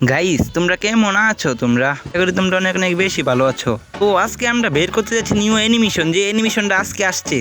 Guys, তোমরা কেমন আছো? তোমরা তোমরা অনেক অনেক বেশি ভালো আছো। তো আজকে আমরা বের করতে যাচ্ছি নিউ অ্যানিমেশন, যে অ্যানিমেশনটা আজকে আসছে।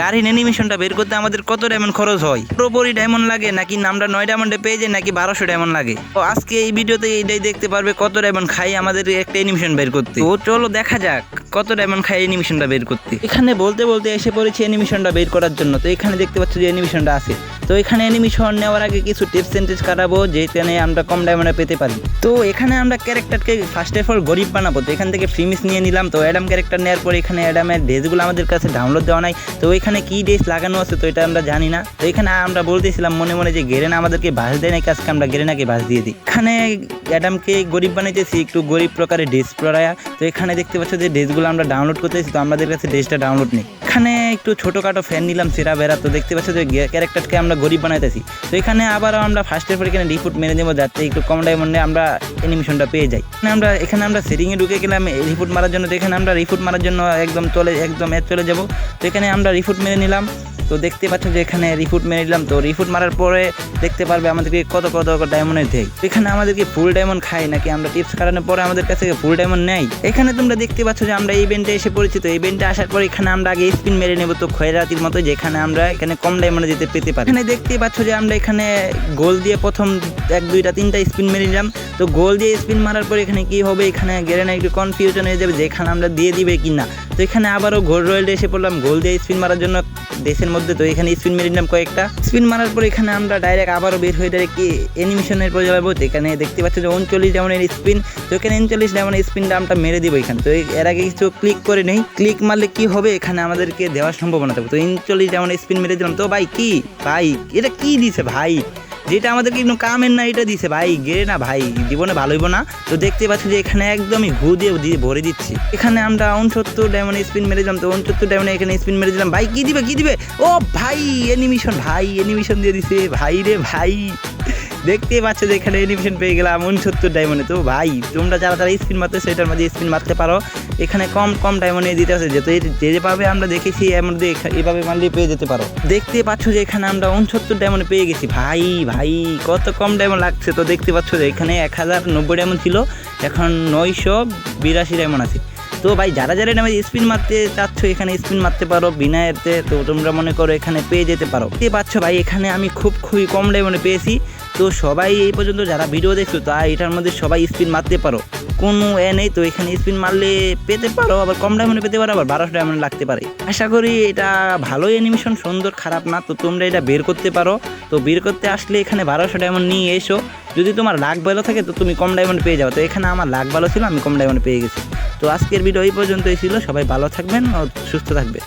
গাড়ির অ্যানিমেশনটা বের করতে আমাদের কত ডায়মন্ড খরচ হয়? পুরোপুরি ডায়মন্ড লাগে নাকি আমরা 9 ডায়মন্ডে পেয়ে যাই, নাকি 1200 ডায়মন্ড লাগে? তো আজকে এই ভিডিওতে এইটাই দেখতে পারবে কত ডায়মন্ড খাই আমাদের একটা অ্যানিমেশন বের করতে। তো চলো দেখা যাক কত ডায়মন্ড খাই অ্যানিমেশনটা বের করতে। এখানে বলতে বলতে এসে পড়েছি অ্যানিমেশনটা বের করার জন্য। তো এখানে দেখতে পাচ্ছ যে অ্যানিমেশনটা আছে। তো এখানে অ্যানিমেশন নেওয়ার আগে কিছু টিপস এন্ড ট্রিক্স কাটাবো যেখানে আমরা কম ডায়মন্ডে পেতে পারি। তো এখানে আমরা ক্যারেক্টারকে ফার্স্ট অফ অল গরিব বানাবো। তো এখান থেকে ফ্রি মিস নিয়ে নিলাম। তো অ্যাডাম ক্যারেক্টার নেওয়ার পরে এখানে অ্যাডামের ড্রেসগুলো আমাদের কাছে ডাউনলোড দেওয়া নাই। তো এখানে কি ড্রেস লাগানো আছে তো এটা আমরা জানি না। তো এখানে আমরা বলতেছিলাম মনে মনে যে গেরেনা আমাদেরকে বাস দেয় নাকি, আজকে আমরা গেরেনাকে বাস দিয়ে দিই। এখানে অ্যাডামকে গরিব বানাইতেছি একটু গরিব প্রকারের ড্রেস পরায়া। তো এখানে দেখতে পাচ্ছ যে ড্রেসগুলো আমরা ডাউনলোড করতেছি। তো আমাদের কাছে ড্রেসটা ডাউনলোড নেই। এখানে একটু ছোটোখাটো ফ্যান নিলাম সেরা বেড়া। তো দেখতে পাচ্ছ যে ক্যারেক্টারকে আমরা গরিব বানাইতেছি। তো এখানে আবারও আমরা ফার্স্টের পর এখানে রিফুট মেরে দেবো যাতে একটু কম ডায়মন্ডে আমরা অ্যানিমেশনটা পেয়ে যাই। এখানে আমরা সেটিংয়ে ঢুকে গেলাম রিফুট মারার জন্য। তো এখানে আমরা রিফুট মারার জন্য একদম চলে যাব। তো এখানে আমরা রিফুট মেরে নিলাম। তো দেখতে পাচ্ছ যে এখানে রিফুট মেরে নিলাম। তো রিফুট মারার পরে দেখতে পারবে আমাদেরকে কত কত ডায়মন্ডের দেয়। এখানে আমাদেরকে ফুল ডায়মন্ড খাই নাকি আমরা টিপস কাটানোর পরে আমাদের কাছে ফুল ডায়মন্ড নেই। এখানে তোমরা দেখতে পাচ্ছ যে আমরা এই ইভেন্টে এসে পড়েছি। তো ইভেন্টে আসার পর এখানে আমরা আগে স্পিন মেরে নেব। তো খয়রাতির মতো যেখানে আমরা এখানে কম ডায়মন্ডে যেতে পেতে পারি। এখানে দেখতে পাচ্ছ যে আমরা এখানে গোল দিয়ে প্রথম 1 2 3টা স্পিন মেরে নিলাম। তো গোল দিয়ে স্পিন মারার পর এখানে কি হবে, এখানে গেরেনা একটু কনফিউশন হয়ে যাবে যে এখানে আমরা দিয়ে দিবে কি না। তো এখানে আবারও গোল রয়েলটা এসে পড়লাম গোল দিয়ে স্পিন মারার জন্য দেশের মধ্যে। তো এখানে স্পিন মেরে নিলাম কয়েকটা। স্পিন মারার পর এখানে আমরা ডাইরেক্ট আবারও বের হয়ে ডাইরেক্ট অ্যানিমেশনের পর যাবো। এখানে দেখতে পাচ্ছ যে 39 ডায়মন্ডের স্পিন। তো এখানে 39 ডায়মন্ডের স্পিনটা আমরা মেরে দিব এখানে। তো এর আগে কিছু ক্লিক করে নেই। ক্লিক মারলে কি হবে, এখানে আমাদেরকে দেওয়ার সম্ভাবনা থাকবে। তো 39 ডায়মন্ডের স্পিন মেরে দিলাম। তো ভাই কি ভাই এটা কি দিছে ভাই, যেটা আমাদের কিন্তু কামের না এটা দিছে ভাই, গেরে না ভাই, জীবনে ভালো হইব না। তো দেখতে পাচ্ছি যে এখানে একদমই ঘু দিয়ে ভরে দিচ্ছি। এখানে আমরা 69 ডায়মন্ড স্পিন মেরে দিলাম। তো 69 ডায়মন্ডে এখানে স্পিন মেরে দিলাম। ভাই কি দিবে ও ভাই অ্যানিমেশন দিয়ে দিছে ভাই রে ভাই। দেখতে পাচ্ছ যে এখানে অ্যানিমেশন পেয়ে গেলাম 69 ডায়মন্ডে। তো ভাই তোমরা যারা স্পিন মারতে সেটার মধ্যে স্পিন মারতে পারো। এখানে কম ডায়মন্ডে দিতে আছে যেভাবে আমরা দেখেছি এর মধ্যে এভাবে মারলে পেয়ে যেতে পারো। দেখতে পাচ্ছ যে এখানে আমরা 69 ডায়মন্ডে পেয়ে গেছি। ভাই কত কম ডায়মন্ড লাগছে। তো দেখতে পাচ্ছ যে এখানে 1090 ডায়মন্ড ছিল, এখন 982 ডায়মন্ড আছে। তো ভাই যারা নামে স্পিন মারতে চাচ্ছ এখানে স্পিন মারতে পারো বিনা এতে। তো তোমরা মনে করো এখানে পেয়ে যেতে পারো। দেখতে পাচ্ছ ভাই এখানে আমি খুবই কম ডায়মন্ডে পেয়েছি। তো সবাই এই পর্যন্ত যারা ভিডিও দেখছো তা এটার মধ্যে সবাই স্পিন মারতে পারো, কোনো নেই। তো এখানে স্পিন মারলে পেতে পারো, আবার কম ডায়মন্ডে পেতে পারো, আবার 1200 ডায়মন্ড লাগতে পারে। আশা করি এটা ভালোই অ্যানিমেশন, সুন্দর, খারাপ না। তো তোমরা এটা বের করতে পারো। তো বের করতে আসলে এখানে 1200 ডায়মন্ড নিয়ে এসো। যদি তোমার লাক ভালো থাকে তো তুমি কম ডায়মন্ড পেয়ে যাও। তো এখানে আমার লাক ভালো ছিল, আমি কম ডায়মন্ড পেয়ে গেছি। তো আজকের ভিডিও এই পর্যন্তই ছিল। সবাই ভালো থাকবেন ও সুস্থ থাকবে।